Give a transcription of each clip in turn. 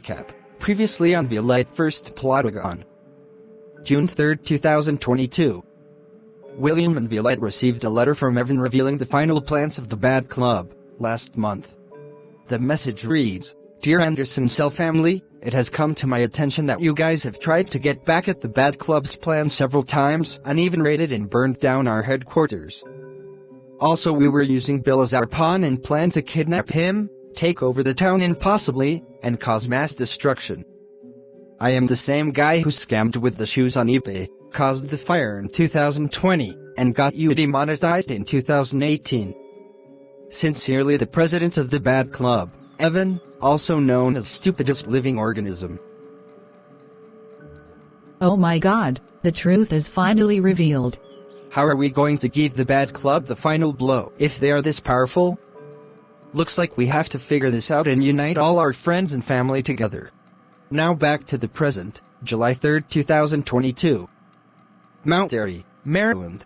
recap, previously on Violette1st Plotagon. June 3, 2022. William and Violette received a letter from Evan revealing the final plans of the Bad Club, last month. The message reads, "Dear Anderson Cell family, it has come to my attention that you guys have tried to get back at the Bad Club's plan several times and even raided and burned down our headquarters. Also, we were using Bill as our pawn and planned to kidnap him, take over the town impossibly, and cause mass destruction. I am the same guy who scammed with the shoes on eBay, caused the fire in 2020, and got you demonetized in 2018. Sincerely, the president of the Bad Club, Evan, also known as Stupidest Living Organism." Oh my god, the truth is finally revealed. How are we going to give the Bad Club the final blow if they are this powerful? Looks like we have to figure this out and unite all our friends and family together. Now back to the present, July 3, 2022. Mount Airy, Maryland.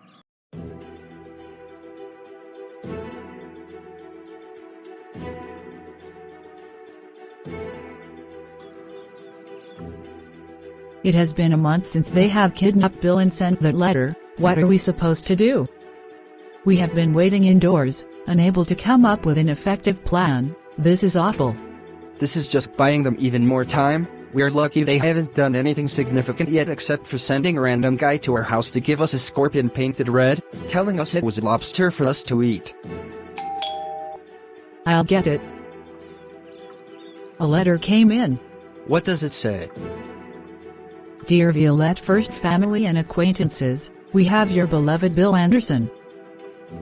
It has been a month since they have kidnapped Bill and sent that letter. What are we supposed to do? We have been waiting indoors, unable to come up with an effective plan. This is awful. This is just buying them even more time. We're lucky they haven't done anything significant yet except for sending a random guy to our house to give us a scorpion painted red, telling us it was a lobster for us to eat. I'll get it. A letter came in. What does it say? "Dear Violette1st family and acquaintances, we have your beloved Bill Anderson.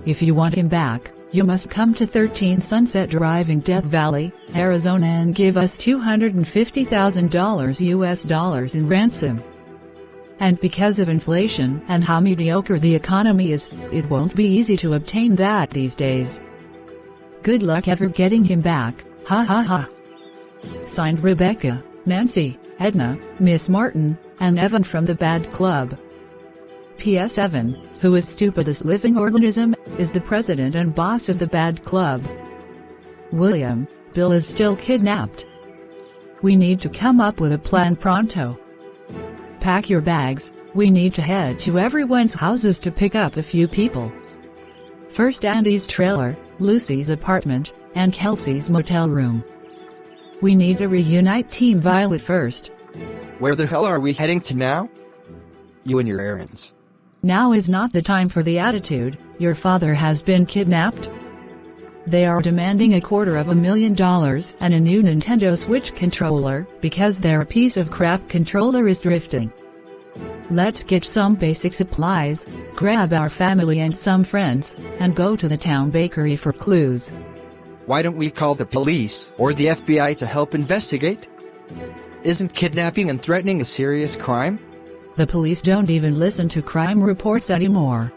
If you want him back, you must come to 13 Sunset Drive in Death Valley, Arizona and give us $250,000 US in ransom. And because of inflation and how mediocre the economy is, it won't be easy to obtain that these days. Good luck ever getting him back, ha ha ha." Signed Rebecca, Nancy, Edna, Miss Martin, and Evan from the Bad Club. P.S. Evan, who is Stupidest Living Organism, is the president and boss of the Bad Club. William, Bill is still kidnapped. We need to come up with a plan pronto. Pack your bags, we need to head to everyone's houses to pick up a few people. First Andy's trailer, Lucy's apartment, and Kelsey's motel room. We need to reunite Team Violette1st. Where the hell are we heading to now? You and your errands. Now is not the time for the attitude. Your father has been kidnapped. They are demanding $250,000 and a new Nintendo Switch controller because their piece of crap controller is drifting. Let's get some basic supplies, grab our family and some friends, and go to the town bakery for clues. Why don't we call the police or the FBI to help investigate? Isn't kidnapping and threatening a serious crime? The police don't even listen to crime reports anymore.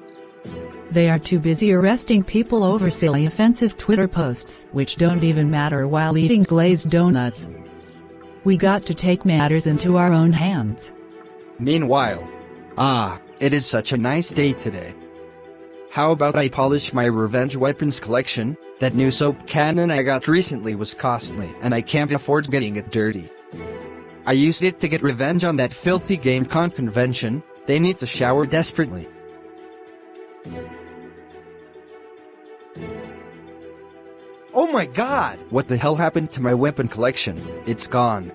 They are too busy arresting people over silly offensive Twitter posts which don't even matter while eating glazed donuts. We got to take matters into our own hands. Meanwhile, it is such a nice day today. How about I polish my revenge weapons collection? That new soap cannon I got recently was costly and I can't afford getting it dirty. I used it to get revenge on that filthy GameCon convention. They need to shower desperately. Oh my god! What the hell happened to my weapon collection? It's gone.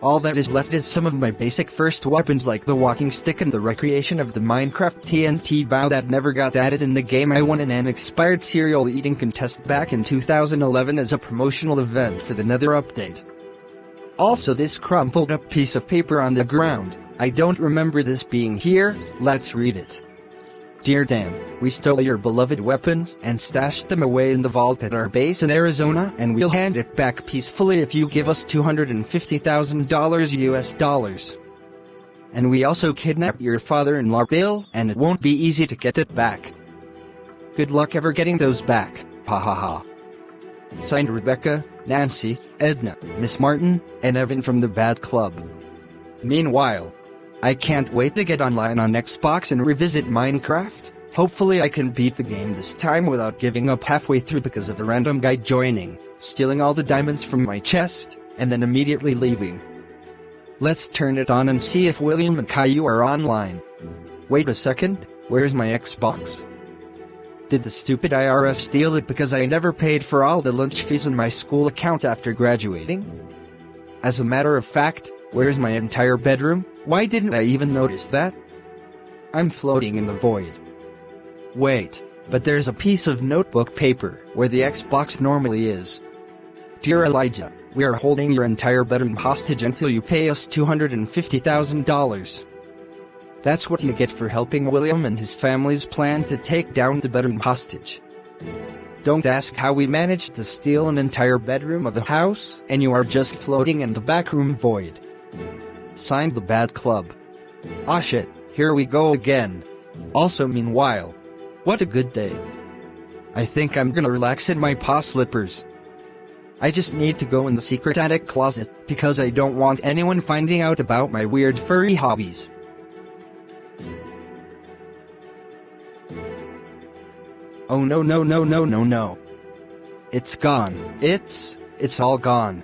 All that is left is some of my basic first weapons like the walking stick and the recreation of the Minecraft TNT bow that never got added in the game. I won an expired cereal eating contest back in 2011 as a promotional event for the Nether update. Also this crumpled up piece of paper on the ground, I don't remember this being here. Let's read it. "Dear Dan, we stole your beloved weapons and stashed them away in the vault at our base in Arizona and we'll hand it back peacefully if you give us $250,000 US. And we also kidnapped your father-in-law Bill and it won't be easy to get it back. Good luck ever getting those back, ha ha ha." Signed Rebecca, Nancy, Edna, Miss Martin, and Evan from the Bad Club. Meanwhile, I can't wait to get online on Xbox and revisit Minecraft. Hopefully I can beat the game this time without giving up halfway through because of a random guy joining, stealing all the diamonds from my chest, and then immediately leaving. Let's turn it on and see if William and Caillou are online. Wait a second, where's my Xbox? Did the stupid IRS steal it because I never paid for all the lunch fees in my school account after graduating? As a matter of fact, where's my entire bedroom? Why didn't I even notice that? I'm floating in the void. Wait, but there's a piece of notebook paper where the Xbox normally is. Dear Elijah, we are holding your entire bedroom hostage until you pay us $250,000. That's what you get for helping William and his family's plan to take down the bedroom hostage. Don't ask how we managed to steal an entire bedroom of the house, and you are just floating in the backroom void. Signed, the Bad Club. Ah shit, here we go again. Also, meanwhile, what a good day. I think I'm gonna relax in my paw slippers. I just need to go in the secret attic closet, because I don't want anyone finding out about my weird furry hobbies. Oh no no no no no no. It's gone. It's all gone.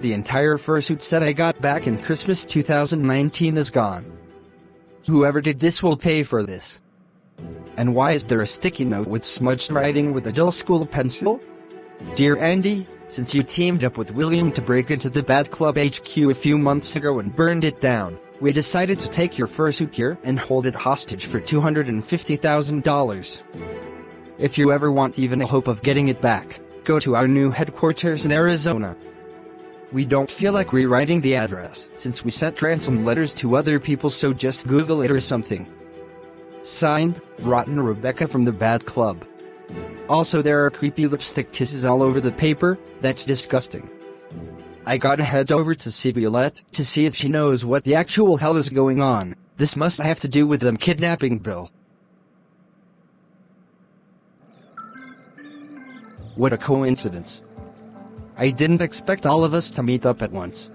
The entire fursuit set I got back in Christmas 2019 is gone. Whoever did this will pay for this. And why is there a sticky note with smudged writing with a dull school pencil? Dear Andy, since you teamed up with William to break into the Bad Club HQ a few months ago and burned it down, we decided to take your fursuit gear and hold it hostage for $250,000. If you ever want even a hope of getting it back, go to our new headquarters in Arizona. We don't feel like rewriting the address, since we sent ransom letters to other people, so just Google it or something. Signed, Rotten Rebecca from the Bad Club. Also, there are creepy lipstick kisses all over the paper. That's disgusting. I gotta head over to see Violette to see if she knows what the actual hell is going on. This must have to do with them kidnapping Bill. What a coincidence. I didn't expect all of us to meet up at once.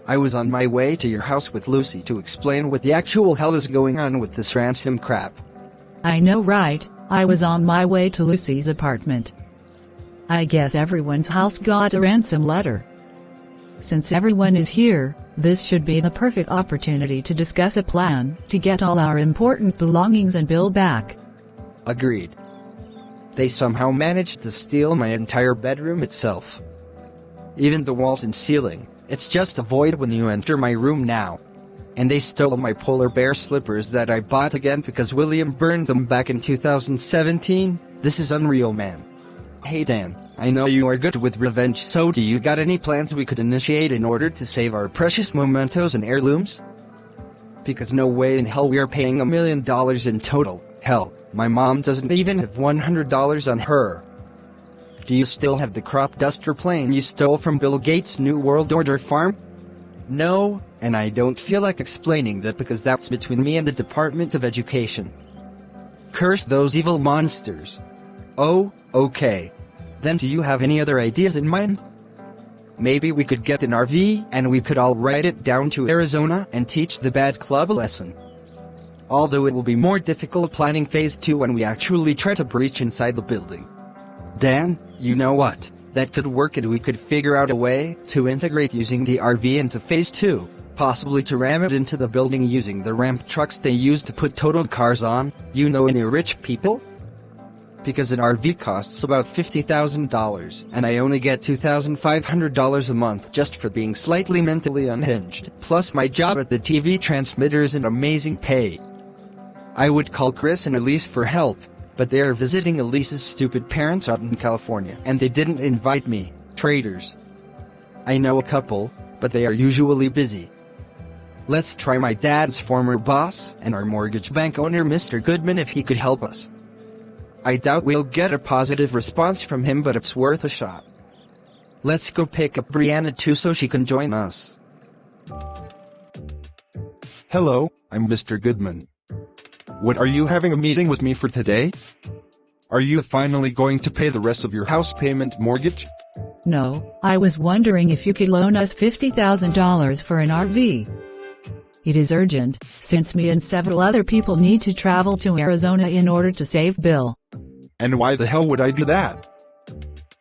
I was on my way to your house with Lucy to explain what the actual hell is going on with this ransom crap. I know, right? I was on my way to Lucy's apartment. I guess everyone's house got a ransom letter. Since everyone is here, this should be the perfect opportunity to discuss a plan to get all our important belongings and Bill back. Agreed. They somehow managed to steal my entire bedroom itself. Even the walls and ceiling, it's just a void when you enter my room now. And they stole my polar bear slippers that I bought again because William burned them back in 2017. This is unreal, man. Hey Dan, I know you are good with revenge, so do you got any plans we could initiate in order to save our precious mementos and heirlooms? Because no way in hell we are paying $1 million in total. Hell, my mom doesn't even have $100 on her. Do you still have the crop duster plane you stole from Bill Gates' New World Order farm? No, and I don't feel like explaining that because that's between me and the Department of Education. Curse those evil monsters. Oh, okay. Then do you have any other ideas in mind? Maybe we could get an RV and we could all ride it down to Arizona and teach the Bad Club a lesson. Although it will be more difficult planning phase 2 when we actually try to breach inside the building. Dan, you know what? That could work, and we could figure out a way to integrate using the RV into phase 2, possibly to ram it into the building using the ramp trucks they use to put totaled cars on. You know any rich people? Because an RV costs about $50,000, and I only get $2,500 a month just for being slightly mentally unhinged. Plus my job at the TV transmitter is an amazing pay. I would call Chris and Elise for help, but they are visiting Elise's stupid parents out in California, and they didn't invite me. Traitors. I know a couple, but they are usually busy. Let's try my dad's former boss and our mortgage bank owner, Mr. Goodman, if he could help us. I doubt we'll get a positive response from him, but it's worth a shot. Let's go pick up Brianna too so she can join us. Hello, I'm Mr. Goodman. What, are you having a meeting with me for today? Are you finally going to pay the rest of your house payment mortgage? No, I was wondering if you could loan us $50,000 for an RV. It is urgent, since me and several other people need to travel to Arizona in order to save Bill. And why the hell would I do that?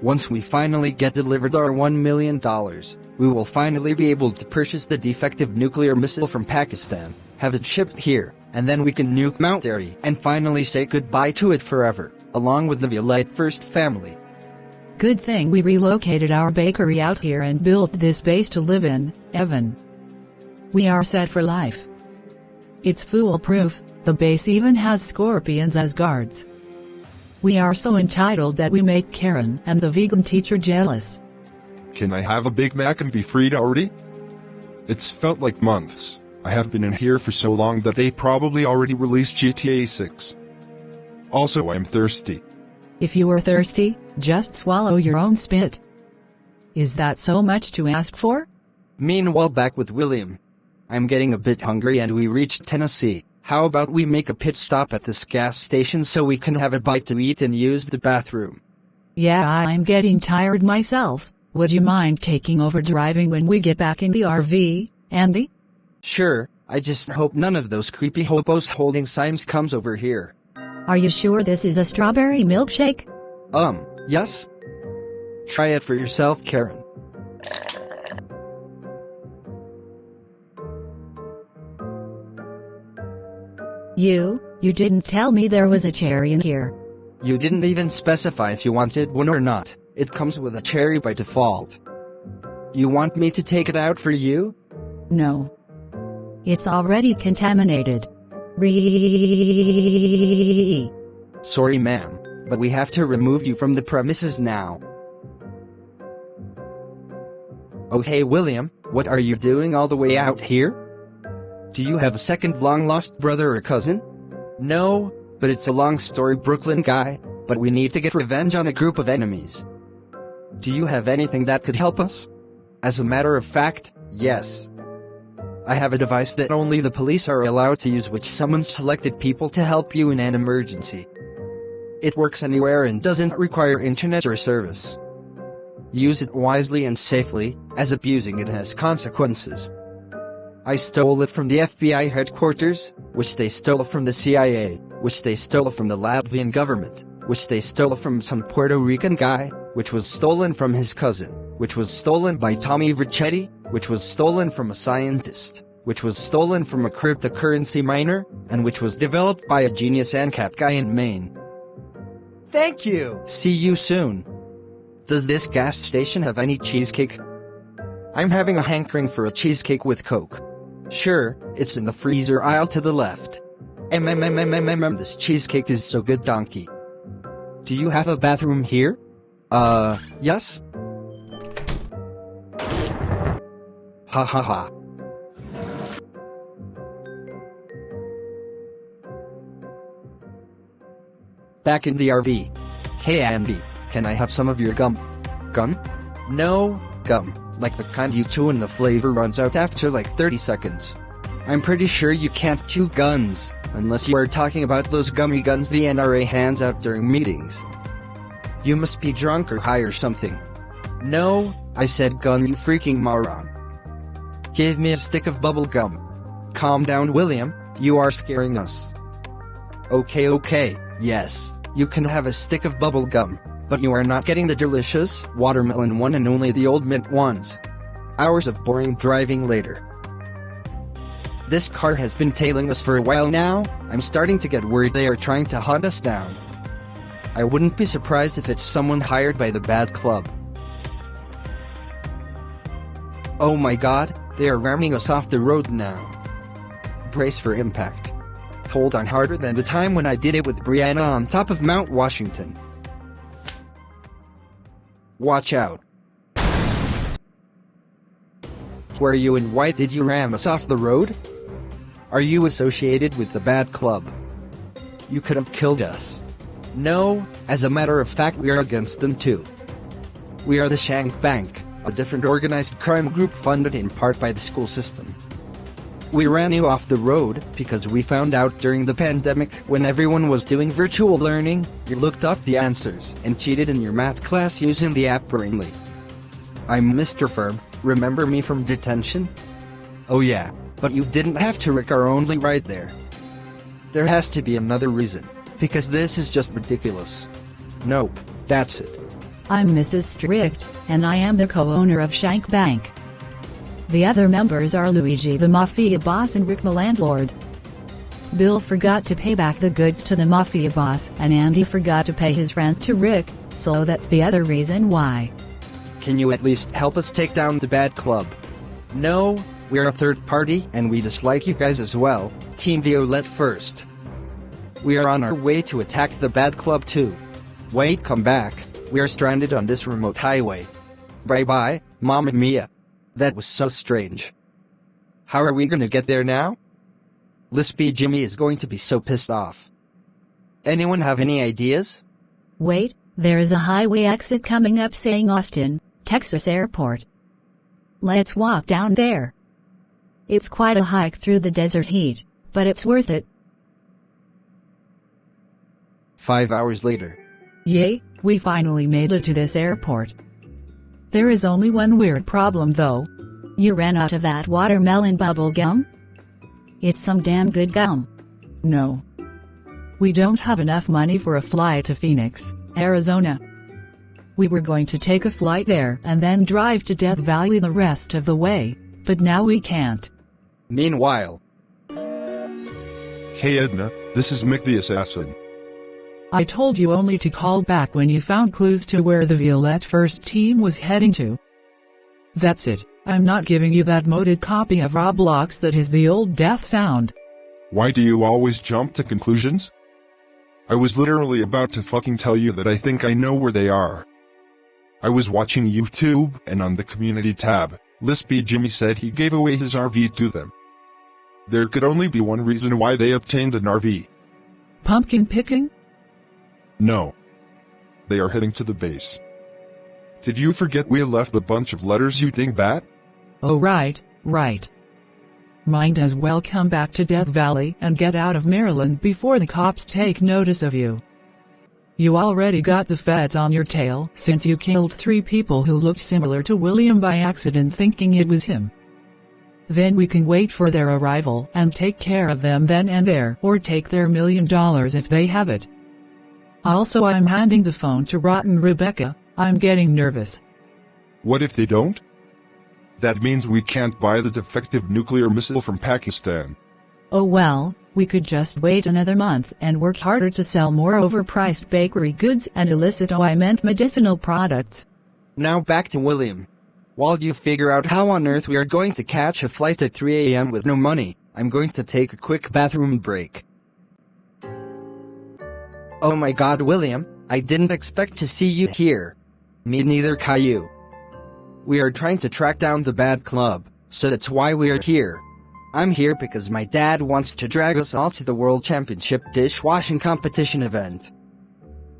Once we finally get delivered our $1 million, we will finally be able to purchase the defective nuclear missile from Pakistan, have it shipped here, and then we can nuke Mount Airy and finally say goodbye to it forever, along with the Violette1st family. Good thing we relocated our bakery out here and built this base to live in, Evan. We are set for life. It's foolproof, the base even has scorpions as guards. We are so entitled that we make Karen and the vegan teacher jealous. Can I have a Big Mac and be freed already? It's felt like months. I have been in here for so long that they probably already released GTA 6. Also, I'm thirsty. If you were thirsty, just swallow your own spit. Is that so much to ask for? Meanwhile, back with William. I'm getting a bit hungry and we reached Tennessee. How about we make a pit stop at this gas station so we can have a bite to eat and use the bathroom? Yeah, I'm getting tired myself. Would you mind taking over driving when we get back in the RV, Andy? Sure, I just hope none of those creepy hobos holding signs comes over here. Are you sure this is a strawberry milkshake? Yes? Try it for yourself, Karen. You didn't tell me there was a cherry in here. You didn't even specify if you wanted one or not. It comes with a cherry by default. You want me to take it out for you? No. It's already contaminated. Sorry, ma'am, but we have to remove you from the premises now. Oh hey William, what are you doing all the way out here? Do you have a second long-lost brother or cousin? No, but it's a long story, Brooklyn guy, but we need to get revenge on a group of enemies. Do you have anything that could help us? As a matter of fact, yes. I have a device that only the police are allowed to use, which summons selected people to help you in an emergency. It works anywhere and doesn't require internet or service. Use it wisely and safely, as abusing it has consequences. I stole it from the FBI headquarters, which they stole from the CIA, which they stole from the Latvian government, which they stole from some Puerto Rican guy, which was stolen from his cousin, which was stolen by Tommy Vercetti, which was stolen from a scientist, which was stolen from a cryptocurrency miner, and which was developed by a genius ANCAP guy in Maine. Thank you! See you soon. Does this gas station have any cheesecake? I'm having a hankering for a cheesecake with Coke. Sure, it's in the freezer aisle to the left. This cheesecake is so good, donkey. Do you have a bathroom here? Yes? Ha ha ha. Back in the RV. Hey Andy, can I have some of your gum? Gum? No, gum, like the kind you chew and the flavor runs out after like 30 seconds. I'm pretty sure you can't chew guns, unless you are talking about those gummy guns the NRA hands out during meetings. You must be drunk or high or something. No, I said gun, you freaking moron. Give me a stick of bubble gum. Calm down, William, you are scaring us. Okay, yes, you can have a stick of bubble gum, but you are not getting the delicious watermelon one and only the old mint ones. Hours of boring driving later. This car has been tailing us for a while now. I'm starting to get worried they are trying to hunt us down. I wouldn't be surprised if it's someone hired by the Bad Club. Oh my god, they are ramming us off the road now. Brace for impact. Hold on harder than the time when I did it with Brianna on top of Mount Washington. Watch out. Were you and why did you ram us off the road? Are you associated with the Bad Club? You could have killed us. No, as a matter of fact we are against them too. We are the Shank Bank, a different organized crime group funded in part by the school system. We ran you off the road because we found out during the pandemic when everyone was doing virtual learning, you looked up the answers and cheated in your math class using the app Brainly. I'm Mr. Ferb, remember me from detention? Oh yeah, but you didn't have to wreck our only right there. There has to be another reason, because this is just ridiculous. No, that's it. I'm Mrs. Strict, and I am the co-owner of Shank Bank. The other members are Luigi the Mafia boss and Rick the landlord. Bill forgot to pay back the goods to the Mafia boss, and Andy forgot to pay his rent to Rick, so that's the other reason why. Can you at least help us take down the bad club? No, we're a third party, and we dislike you guys as well, Team Violette1st. We are on our way to attack the bad club too. Wait, come back, we are stranded on this remote highway. Bye-bye, Mamma Mia. That was so strange. How are we gonna get there now? Lispy Jimmy is going to be so pissed off. Anyone have any ideas? Wait, there is a highway exit coming up saying Austin, Texas Airport. Let's walk down there. It's quite a hike through the desert heat, but it's worth it. 5 hours later. Yay, we finally made it to this airport. There is only one weird problem though. You ran out of that watermelon bubble gum? It's some damn good gum. No. We don't have enough money for a flight to Phoenix, Arizona. We were going to take a flight there and then drive to Death Valley the rest of the way, but now we can't. Meanwhile. Hey Edna, this is Mick the Assassin. I told you only to call back when you found clues to where the Violette1st team was heading to. That's it, I'm not giving you that modded copy of Roblox that is the old death sound. Why do you always jump to conclusions? I was literally about to fucking tell you that I think I know where they are. I was watching YouTube, and on the community tab, Lispy Jimmy said he gave away his RV to them. There could only be one reason why they obtained an RV. Pumpkin picking? No. They are heading to the base. Did you forget we left a bunch of letters, you dingbat? Oh right. Might as well come back to Death Valley and get out of Maryland before the cops take notice of you. You already got the feds on your tail since you killed 3 people who looked similar to William by accident thinking it was him. Then we can wait for their arrival and take care of them then and there, or take their $1 million if they have it. Also, I'm handing the phone to Rotten Rebecca. I'm getting nervous. What if they don't? That means we can't buy the defective nuclear missile from Pakistan. Oh well, we could just wait another month and work harder to sell more overpriced bakery goods and medicinal products. Now back to William. While you figure out how on earth we are going to catch a flight at 3 a.m. with no money, I'm going to take a quick bathroom break. Oh my god, William, I didn't expect to see you here. Me neither, Caillou. We are trying to track down the bad club, so that's why we are here. I'm here because my dad wants to drag us all to the World Championship dishwashing competition event.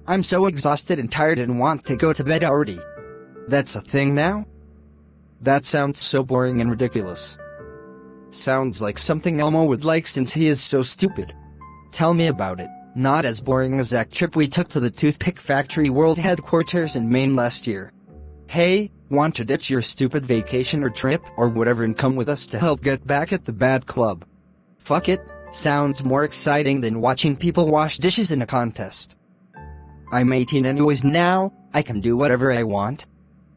I'm so exhausted and tired and want to go to bed already. That's a thing now? That sounds so boring and ridiculous. Sounds like something Elmo would like since he is so stupid. Tell me about it. Not as boring as that trip we took to the Toothpick Factory World Headquarters in Maine last year. Hey, want to ditch your stupid vacation or trip or whatever and come with us to help get back at the bad club? Fuck it, sounds more exciting than watching people wash dishes in a contest. I'm 18 anyways now, I can do whatever I want.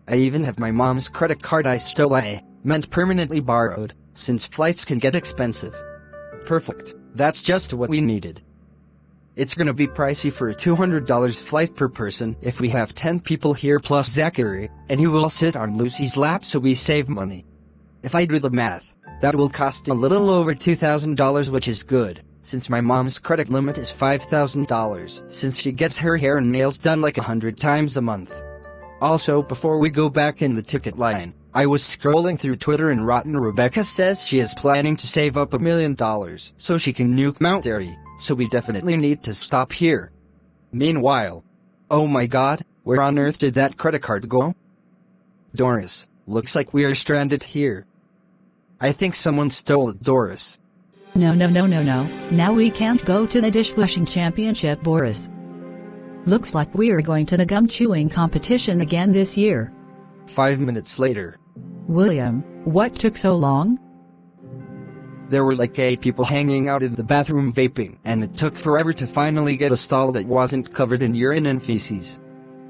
I even have my mom's credit card I stole meant permanently borrowed, since flights can get expensive. Perfect, that's just what we needed. It's gonna be pricey for a $200 flight per person if we have 10 people here plus Zachary, and he will sit on Lucy's lap so we save money. If I do the math, that will cost a little over $2,000, which is good, since my mom's credit limit is $5,000 since she gets her hair and nails done like 100 times a month. Also, before we go back in the ticket line, I was scrolling through Twitter and Rotten Rebecca says she is planning to save up $1 million so she can nuke Mount Airy. So we definitely need to stop here. Meanwhile. Oh my god, where on earth did that credit card go? Doris, looks like we are stranded here. I think someone stole it, Doris. No. Now we can't go to the dishwashing championship, Boris. Looks like we are going to the gum chewing competition again this year. 5 minutes later. William, what took so long? There were like 8 people hanging out in the bathroom vaping, and it took forever to finally get a stall that wasn't covered in urine and feces.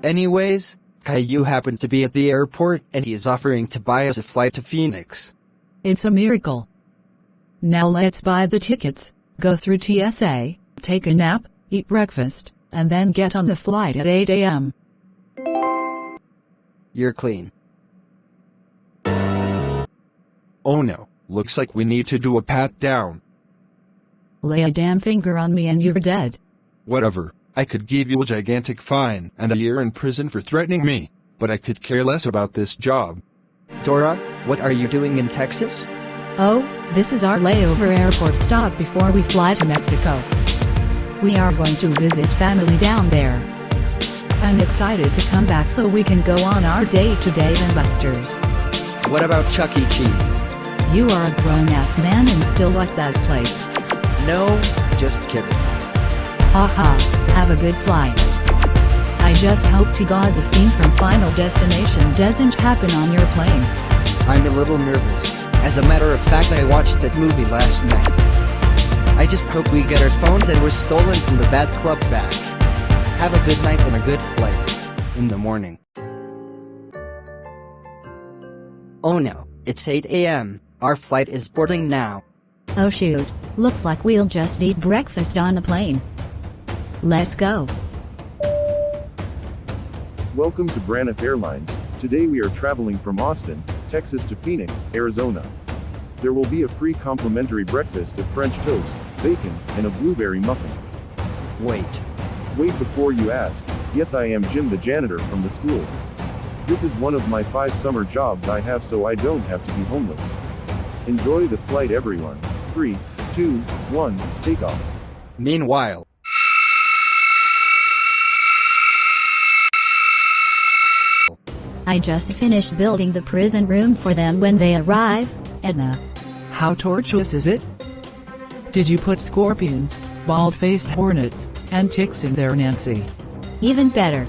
Anyways, Caillou happened to be at the airport and he is offering to buy us a flight to Phoenix. It's a miracle. Now let's buy the tickets, go through TSA, take a nap, eat breakfast, and then get on the flight at 8 a.m. You're clean. Oh no, looks like we need to do a pat down. Lay a damn finger on me and you're dead. Whatever, I could give you a gigantic fine and a year in prison for threatening me, but I could care less about this job. Dora, what are you doing in Texas? Oh, this is our layover airport stop before we fly to Mexico. We are going to visit family down there. I'm excited to come back so we can go on our date to Dave & Buster's. What about Chuck E. Cheese? You are a grown-ass man and still like that place. No, just kidding. Haha, have a good flight. I just hope to God the scene from Final Destination doesn't happen on your plane. I'm a little nervous. As a matter of fact, I watched that movie last night. I just hope we get our phones and we're stolen from the bad club back. Have a good night and a good flight. In the morning. Oh no, it's 8 a.m. Our flight is boarding now. Oh shoot, looks like we'll just eat breakfast on the plane. Let's go. Welcome to Braniff Airlines. Today we are traveling from Austin, Texas to Phoenix, Arizona. There will be a free complimentary breakfast of French toast, bacon, and a blueberry muffin. Wait. Wait before you ask. Yes, I am Jim the janitor from the school. This is one of my 5 summer jobs I have so I don't have to be homeless. Enjoy the flight everyone. 3, 2, 1, take off. Meanwhile. I just finished building the prison room for them when they arrive, Edna. How tortuous is it? Did you put scorpions, bald-faced hornets, and ticks in there, Nancy? Even better.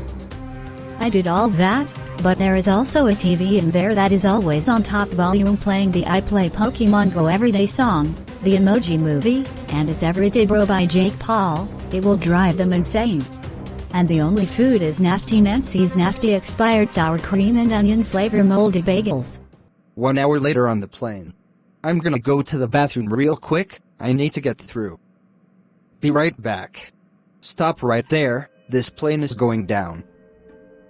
I did all that, but there is also a TV in there that is always on top volume playing the I Play Pokemon Go Everyday song, the Emoji Movie, and it's Everyday Bro by Jake Paul. It will drive them insane. And the only food is Nasty Nancy's nasty expired sour cream and onion flavor moldy bagels. 1 hour later on the plane. I'm gonna go to the bathroom real quick, I need to get through. Be right back. Stop right there, this plane is going down.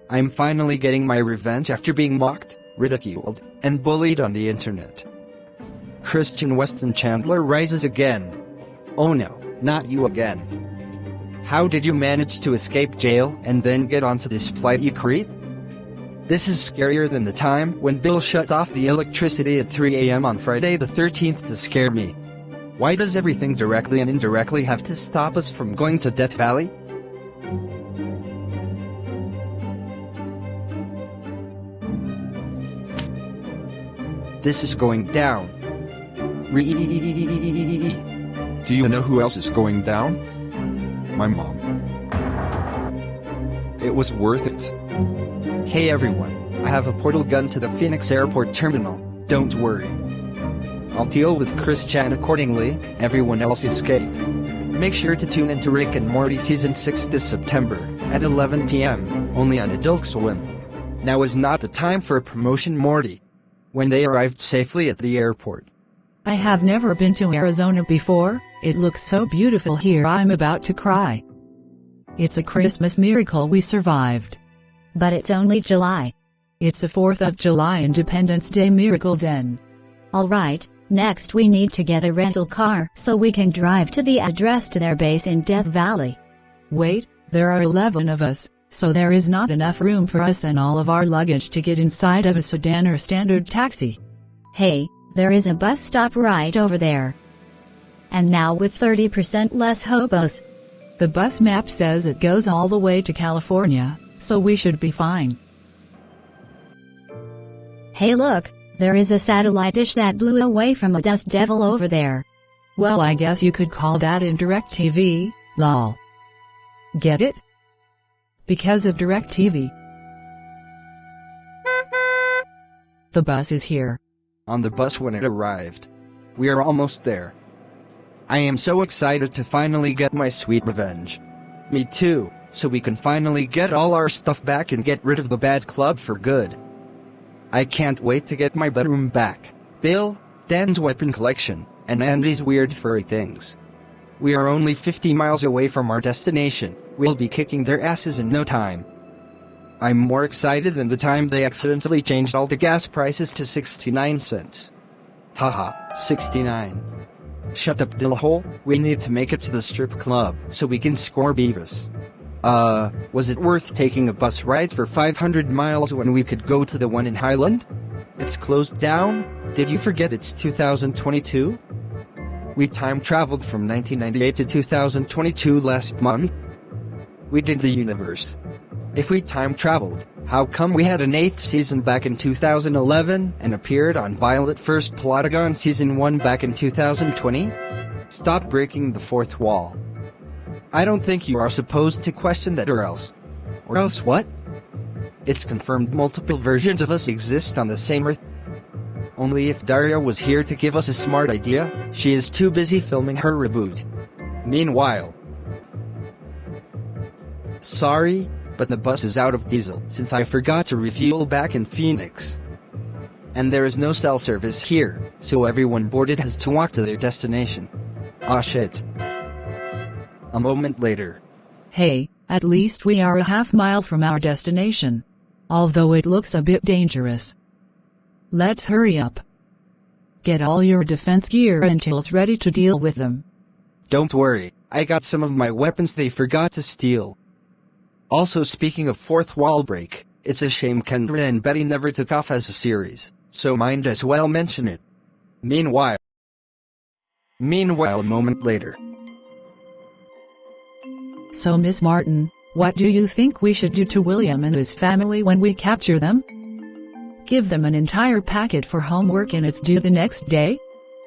I'm finally getting my revenge after being mocked, ridiculed, and bullied on the internet. Christian Weston Chandler rises again. Oh no, not you again. How did you manage to escape jail and then get onto this flight, you creep? This is scarier than the time when Bill shut off the electricity at 3 a.m. on Friday the 13th to scare me. Why does everything directly and indirectly have to stop us from going to Death Valley? This is going down. Do you know who else is going down? My mom. It was worth it. Hey everyone, I have a portal gun to the Phoenix Airport terminal, don't worry. I'll deal with Chris Chan accordingly, everyone else escape. Make sure to tune into Rick and Morty Season 6 this September, at 11 p.m., only on Adult Swim. Now is not the time for a promotion, Morty. When they arrived safely at the airport. I have never been to Arizona before, it looks so beautiful here I'm about to cry. It's a Christmas miracle we survived. But it's only July. It's a 4th of July Independence Day miracle then. Alright, next we need to get a rental car so we can drive to the address to their base in Death Valley. Wait, there are 11 of us, so there is not enough room for us and all of our luggage to get inside of a sedan or standard taxi. Hey, there is a bus stop right over there. And now with 30% less hobos. The bus map says it goes all the way to California, so we should be fine. Hey look, there is a satellite dish that blew away from a dust devil over there. Well, I guess you could call that indirect TV, lol. Get it? Because of DirecTV. The bus is here. On the bus when it arrived. We are almost there. I am so excited to finally get my sweet revenge. Me too, so we can finally get all our stuff back and get rid of the bad club for good. I can't wait to get my bedroom back, Bill, Dan's weapon collection, and Andy's weird furry things. We are only 50 miles away from our destination. We'll be kicking their asses in no time. I'm more excited than the time they accidentally changed all the gas prices to 69 cents. Haha, 69. Shut up, dillhole. We need to make it to the strip club so we can score Beavis. Was it worth taking a bus ride for 500 miles when we could go to the one in Highland? It's closed down? Did you forget it's 2022? We time traveled from 1998 to 2022 last month. We did the universe. If we time traveled, how come we had an 8th season back in 2011 and appeared on Violette1st Plotagon season 1 back in 2020? Stop breaking the fourth wall. I don't think you are supposed to question that or else. Or else what? It's confirmed multiple versions of us exist on the same Earth. Only if Daria was here to give us a smart idea, she is too busy filming her reboot. Meanwhile, sorry, but the bus is out of diesel since I forgot to refuel back in Phoenix. And there is no cell service here, so everyone boarded has to walk to their destination. Aw shit. A moment later. Hey, at least we are a half-mile from our destination. Although it looks a bit dangerous. Let's hurry up. Get all your defense gear and tools ready to deal with them. Don't worry, I got some of my weapons they forgot to steal. Also, speaking of fourth wall break, it's a shame Kendra and Betty never took off as a series, so might as well mention it. Meanwhile, a moment later. So Miss Martin, what do you think we should do to William and his family when we capture them? Give them an entire packet for homework and it's due the next day?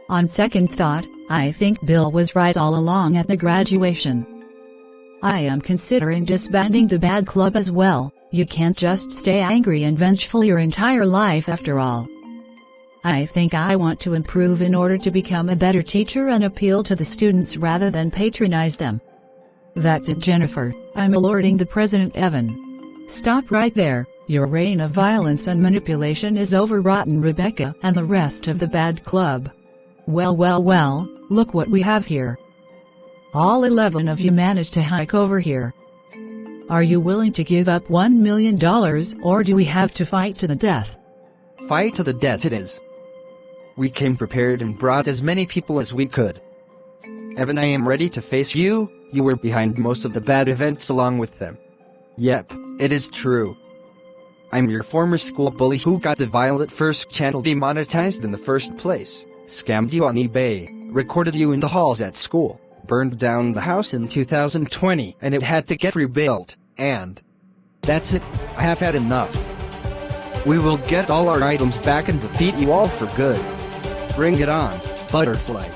On second thought, I think Bill was right all along at the graduation. I am considering disbanding the bad club as well. You can't just stay angry and vengeful your entire life after all. I think I want to improve in order to become a better teacher and appeal to the students rather than patronize them. That's it, Jennifer. I'm alerting the President Evan. Stop right there. Your reign of violence and manipulation is overwrought, Rebecca and the rest of the bad club. Well, look what we have here. All 11 of you managed to hike over here. Are you willing to give up $1 million, or do we have to fight to the death? Fight to the death it is. We came prepared and brought as many people as we could. Evan, I am ready to face you. You were behind most of the bad events along with them. Yep, it is true. I'm your former school bully who got the Violette1st channel demonetized in the first place, scammed you on eBay, recorded you in the halls at school, burned down the house in 2020 and it had to get rebuilt, and that's it, I have had enough. We will get all our items back and defeat you all for good. Bring it on, Butterfly.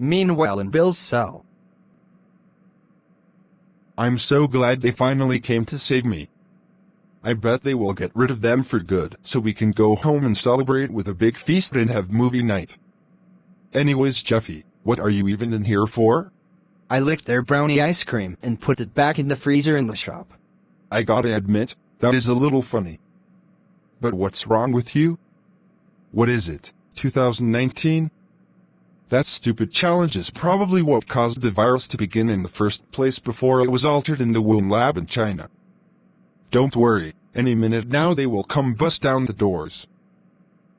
Meanwhile, in Bill's cell. I'm so glad they finally came to save me. I bet they will get rid of them for good so we can go home and celebrate with a big feast and have movie night. Anyways, Jeffy, what are you even in here for? I licked their brownie ice cream and put it back in the freezer in the shop. I gotta admit, that is a little funny. But what's wrong with you? What is it, 2019? That stupid challenge is probably what caused the virus to begin in the first place before it was altered in the Wuhan lab in China. Don't worry, any minute now they will come bust down the doors.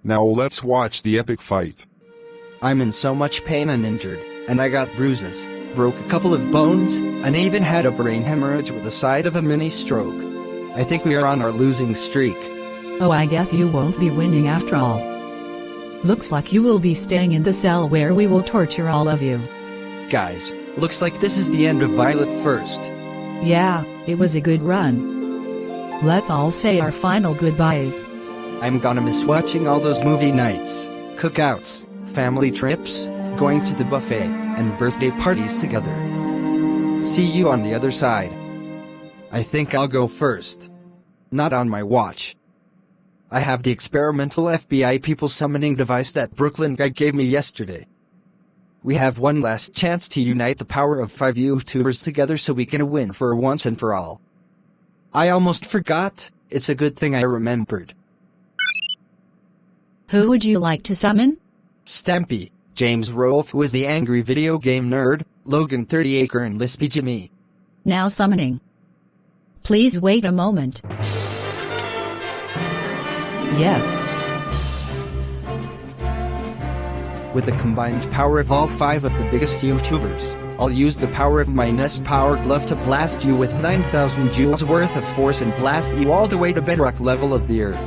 Now let's watch the epic fight. I'm in so much pain and injured, and I got bruises, broke a couple of bones, and even had a brain hemorrhage with the side of a mini stroke. I think we are on our losing streak. Oh, I guess you won't be winning after all. Looks like you will be staying in the cell where we will torture all of you. Guys, looks like this is the end of Violette1st. Yeah, it was a good run. Let's all say our final goodbyes. I'm gonna miss watching all those movie nights, cookouts, family trips, going to the buffet, and birthday parties together. See you on the other side. I think I'll go first. Not on my watch. I have the experimental FBI people summoning device that Brooklyn guy gave me yesterday. We have one last chance to unite the power of 5 YouTubers together so we can win for once and for all. I almost forgot. It's a good thing I remembered. Who would you like to summon? Stampy, James Rolfe, who is the angry video game nerd, Logan 30acre, and Lispy Jimmy. Now summoning. Please wait a moment. Yes. With the combined power of all 5 of the biggest YouTubers, I'll use the power of my Nest Power Glove to blast you with 9,000 joules worth of force and blast you all the way to bedrock level of the Earth.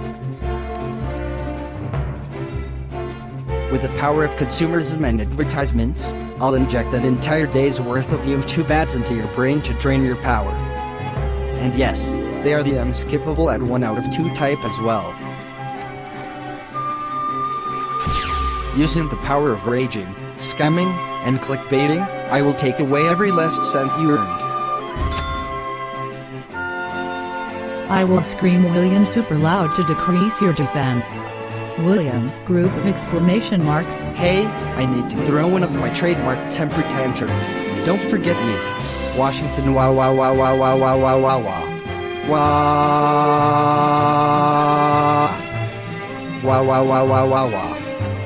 With the power of consumerism and advertisements, I'll inject an entire day's worth of YouTube ads into your brain to drain your power. And yes, they are the unskippable at 1 out of 2 type as well. Using the power of raging, scamming, and clickbaiting, I will take away every last cent you earned. I will scream William super loud to decrease your defense. William, group of exclamation marks. Hey, I need to throw one of my trademark temper tantrums. Don't forget me. Washington wah wah wah wah wah wah wah wah wah. Wah. Wah wah wah wah wah wah.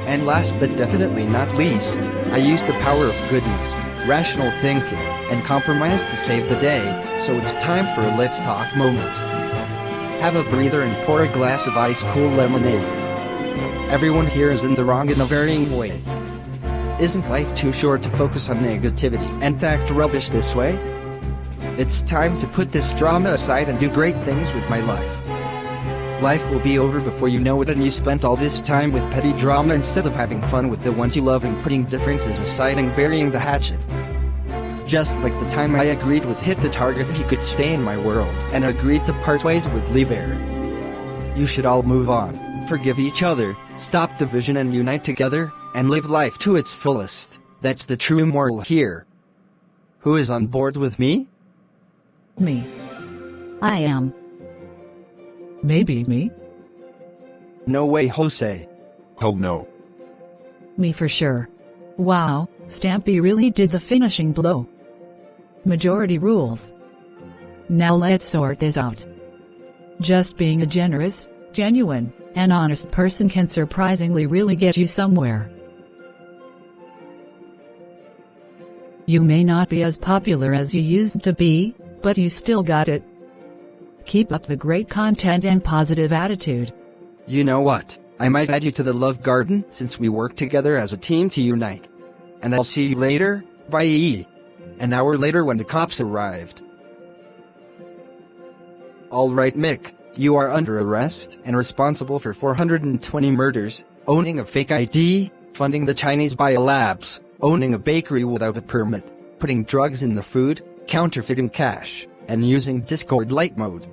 And last but definitely not least, I use the power of goodness, rational thinking, and compromise to save the day, so it's time for a let's talk moment. Have a breather and pour a glass of ice-cool lemonade. Everyone here is in the wrong in a varying way. Isn't life too short to focus on negativity and to act rubbish this way? It's time to put this drama aside and do great things with my life. Life will be over before you know it, and you spent all this time with petty drama instead of having fun with the ones you love and putting differences aside and burying the hatchet. Just like the time I agreed with Hit the Target he could stay in my world, and agreed to part ways with Lee Bear. You should all move on, forgive each other, stop division and unite together, and live life to its fullest. That's the true moral here. Who is on board with me? Me. I am. Maybe me. No way, Jose. Hell no. Me for sure. Wow, Stampy really did the finishing blow. Majority rules. Now let's sort this out. Just being a generous, genuine, and honest person can surprisingly really get you somewhere. You may not be as popular as you used to be, but you still got it. Keep up the great content and positive attitude. You know what? I might add you to the love garden since we work together as a team to unite. And I'll see you later, bye. An hour later when the cops arrived. Alright Mick, you are under arrest and responsible for 420 murders, owning a fake ID, funding the Chinese biolabs, owning a bakery without a permit, putting drugs in the food, counterfeiting cash, and using Discord light mode.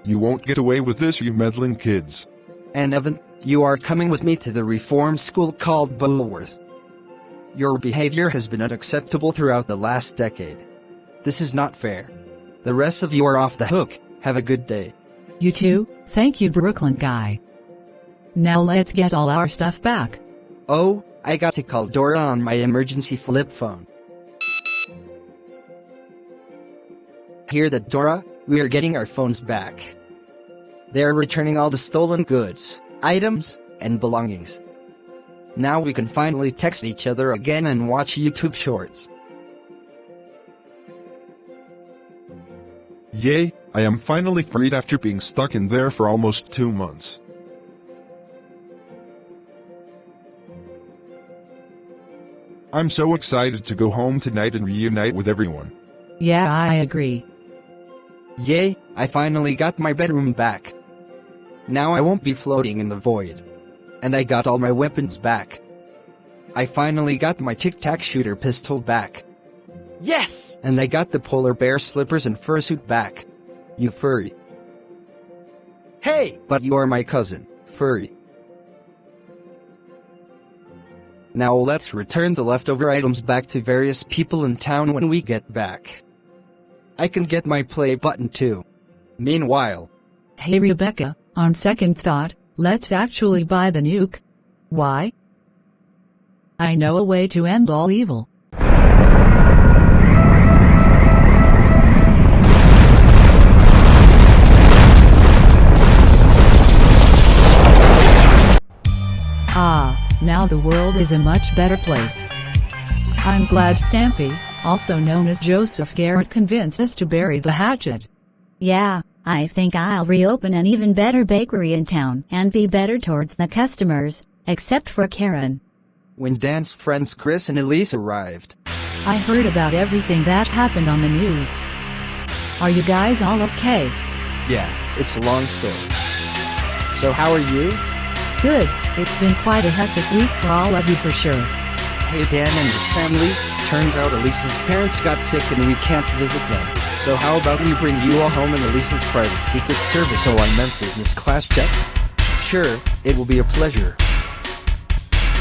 You won't get away with this, you meddling kids. And Evan, you are coming with me to the reform school called Bullworth. Your behavior has been unacceptable throughout the last decade. This is not fair. The rest of you are off the hook. Have a good day. You too, thank you Brooklyn guy. Now let's get all our stuff back. Oh, I got to call Dora on my emergency flip phone. Hear that, Dora? We are getting our phones back. They are returning all the stolen goods, items, and belongings. Now we can finally text each other again and watch YouTube shorts. Yay, I am finally freed after being stuck in there for almost 2 months. I'm so excited to go home tonight and reunite with everyone. Yeah, I agree. Yay, I finally got my bedroom back. Now I won't be floating in the void. And I got all my weapons back. I finally got my tic-tac shooter pistol back. Yes! And I got the polar bear slippers and fursuit back. You furry. Hey! But you are my cousin, furry. Now let's return the leftover items back to various people in town when we get back. I can get my play button too. Meanwhile. Hey Rebecca, on second thought, let's actually buy the nuke. Why? I know a way to end all evil. Now the world is a much better place. I'm glad Stampy, also known as Joseph Garrett, convinced us to bury the hatchet. Yeah, I think I'll reopen an even better bakery in town and be better towards the customers, except for Karen. When Dan's friends Chris and Elise arrived, I heard about everything that happened on the news. Are you guys all okay? yeah, it's a long story. So how are you? Good, it's been quite a hectic week for all of you for sure. Hey Dan and his family, turns out Elise's parents got sick and we can't visit them. So how about we bring you all home in Elise's private secret service? Oh, I meant business class jet? Sure, it will be a pleasure.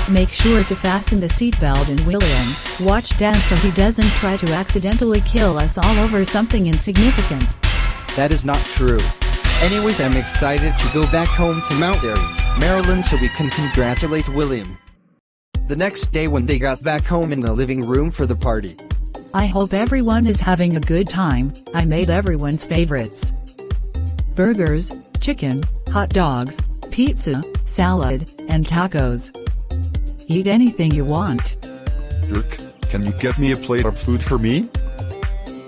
Make sure to fasten the seatbelt and William, watch Dan so he doesn't try to accidentally kill us all over something insignificant. That is not true. Anyways, I'm excited to go back home to Mount Airy, Maryland so we can congratulate William. The next day when they got back home in the living room for the party. I hope everyone is having a good time. I made everyone's favorites. Burgers, chicken, hot dogs, pizza, salad, and tacos. Eat anything you want. Dirk, can you get me a plate of food for me?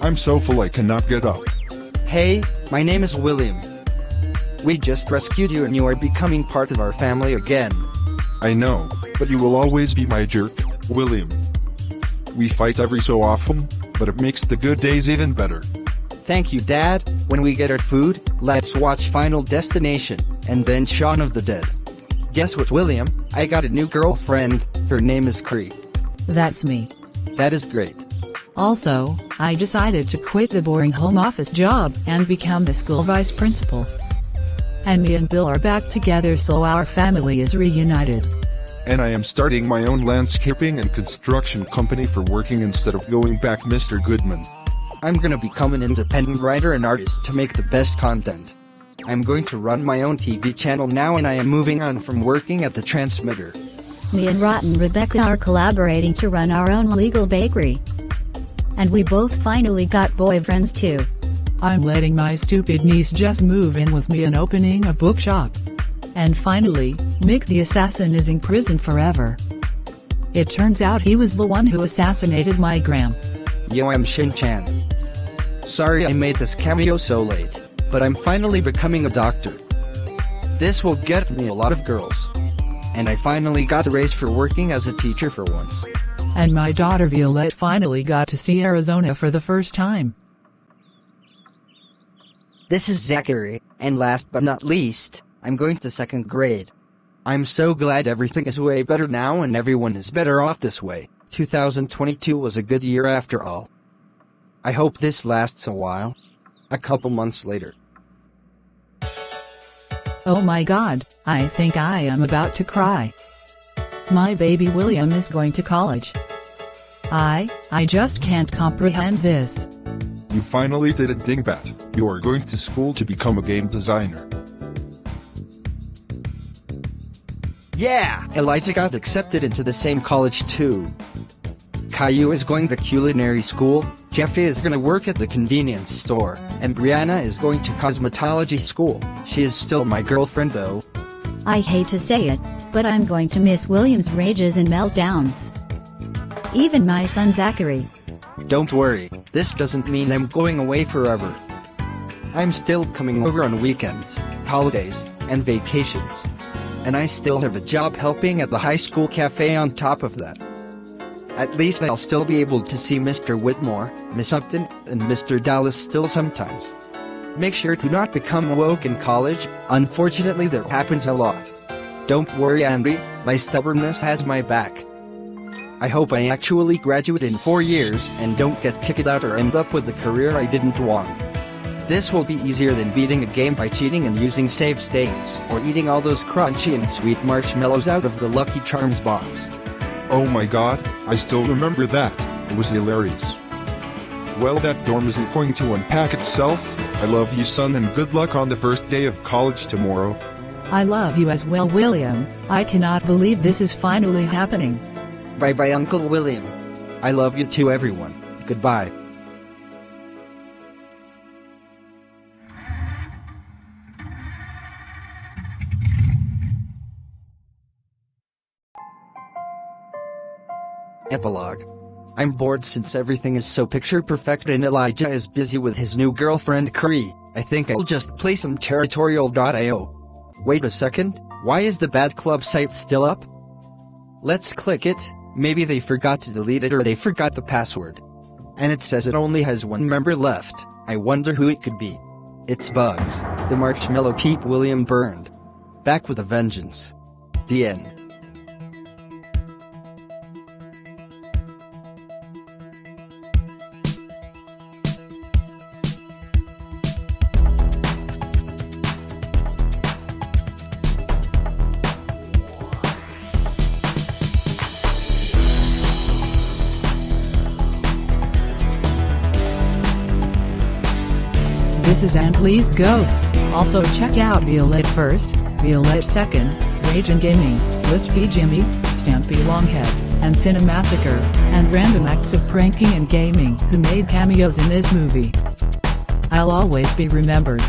I'm so full I cannot get up. Hey, my name is William. We just rescued you and you are becoming part of our family again. I know, but you will always be my jerk, William. We fight every so often, but it makes the good days even better. Thank you, Dad. When we get our food, let's watch Final Destination, and then Shaun of the Dead. Guess what, William? I got a new girlfriend. Her name is Cree. That's me. That is great. Also, I decided to quit the boring home office job and become the school vice principal. And me and Bill are back together so our family is reunited. And I am starting my own landscaping and construction company for working instead of going back Mr. Goodman. I'm gonna become an independent writer and artist to make the best content. I'm going to run my own TV channel now and I am moving on from working at the transmitter. Me and Rotten Rebecca are collaborating to run our own legal bakery. And we both finally got boyfriends too. I'm letting my stupid niece just move in with me and opening a bookshop. And finally, Mick the assassin is in prison forever. It turns out he was the one who assassinated my gram. Yo, I'm Shin-chan. Sorry I made this cameo so late, but I'm finally becoming a doctor. This will get me a lot of girls. And I finally got a raise for working as a teacher for once. And my daughter Violette finally got to see Arizona for the first time. This is Zachary, and last but not least, I'm going to second grade. I'm so glad everything is way better now and everyone is better off this way. 2022 was a good year after all. I hope this lasts a while. A couple months later. Oh my god, I think I am about to cry. My baby William is going to college. I just can't comprehend this. You finally did it, Dingbat. You are going to school to become a game designer. Yeah! Elijah got accepted into the same college too. Caillou is going to culinary school, Jeffy is gonna work at the convenience store, and Brianna is going to cosmetology school. She is still my girlfriend though. I hate to say it, but I'm going to miss William's rages and meltdowns. Even my son Zachary. Don't worry, this doesn't mean I'm going away forever. I'm still coming over on weekends, holidays, and vacations. And I still have a job helping at the high school cafe on top of that. At least I'll still be able to see Mr. Whitmore, Miss Upton, and Mr. Dallas still sometimes. Make sure to not become woke in college, unfortunately that happens a lot. Don't worry Andy, my stubbornness has my back. I hope I actually graduate in 4 years and don't get kicked out or end up with a career I didn't want. This will be easier than beating a game by cheating and using save states, or eating all those crunchy and sweet marshmallows out of the Lucky Charms box. Oh my god, I still remember that. It was hilarious. Well, that dorm isn't going to unpack itself. I love you, son, and good luck on the first day of college tomorrow. I love you as well, William. I cannot believe this is finally happening. Bye-bye, Uncle William. I love you too, everyone. Goodbye. Epilogue. I'm bored since everything is so picture perfect and Elijah is busy with his new girlfriend Cree. I think I'll just play some Territorial.io. Wait a second, why is the Bad Club site still up? Let's click it. Maybe they forgot to delete it or they forgot the password. And it says it only has one member left. I wonder who it could be. It's Bugs, the Marshmallow Peep William burned. Back with a vengeance. The end. This is Antley's Ghost. Also check out Violette1st, Violette2nd, Rage and Gaming, Lispy Jimmy, Stampy Longhead, and Cinemassacre, and Random Acts of Pranking and Gaming who made cameos in this movie. I'll always be remembered.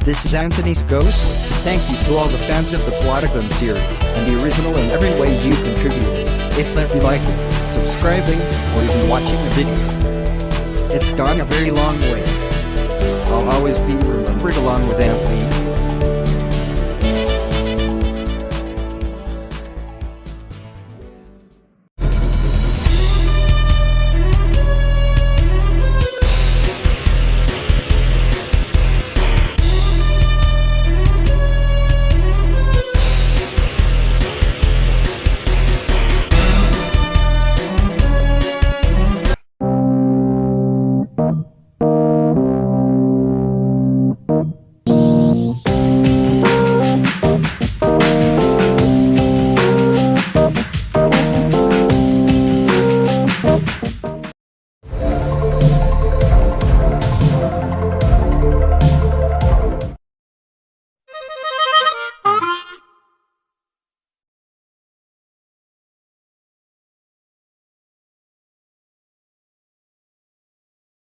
This is Anthony's Ghost. Thank you to all the fans of the Plotagon series, and the original in every way you contributed. If that be liking, subscribing, or even watching a video. It's gone a very long way. I'll always be remembered along with Anthony.